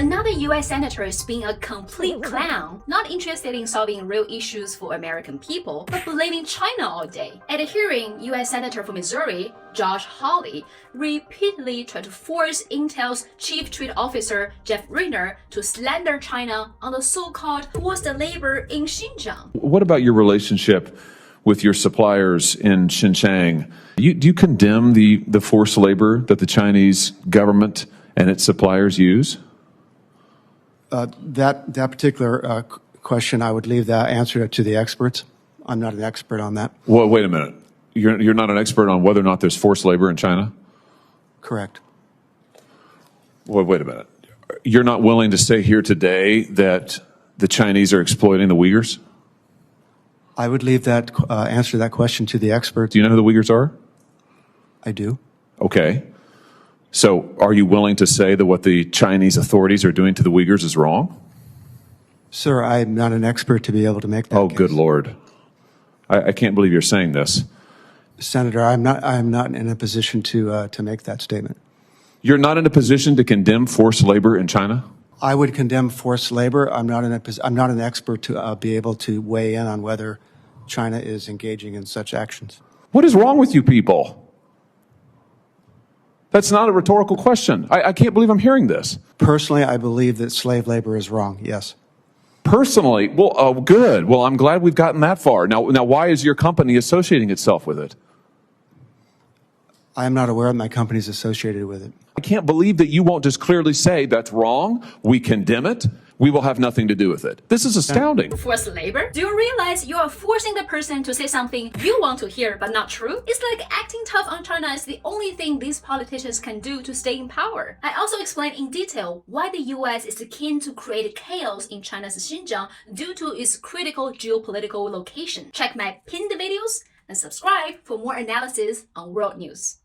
Another US senator is being a complete clown, not interested in solving real issues for American people, but blaming China all day. At a hearing, US Senator from Missouri, Josh Hawley, repeatedly tried to force Intel's Chief Trade Officer, Jeff Rayner, to slander China on the so-called forced labor in Xinjiang. What about your relationship with your suppliers in Xinjiang? Do you condemn the forced labor that the Chinese government and its suppliers use? That particular question, I would leave that answer to the experts. I'm not an expert on that. Well, wait a minute. You're not an expert on whether or not there's forced labor in China? Correct. Well, wait a minute. You're not willing to say here today that the Chinese are exploiting the Uyghurs? I would leave that answer to that question to the experts. Do you know who the Uyghurs are? I do. Okay. So are you willing to say that what the Chinese authorities are doing to the Uyghurs is wrong? Sir, I'm not an expert to be able to make that case. Good Lord. I can't believe you're saying this. Senator, I'm not in a position to make that statement. You're not in a position to condemn forced labor in China? I would condemn forced labor. I'm not an expert to be able to weigh in on whether China is engaging in such actions. What is wrong with you people? That's not a rhetorical question. I can't believe I'm hearing this. Personally, I believe that slave labor is wrong, yes. Personally? Well, good. Well, I'm glad we've gotten that far. Now, why is your company associating itself with it? I am not aware that my company is associated with it. I can't believe that you won't just clearly say that's wrong, we condemn it, we will have nothing to do with it. This is astounding. Forced labor? Do you realize you are forcing the person to say something you want to hear but not true? It's like acting tough on China is the only thing these politicians can do to stay in power. I also explained in detail why the US is keen to create chaos in China's Xinjiang due to its critical geopolitical location. Check my pinned videos and subscribe for more analysis on world news.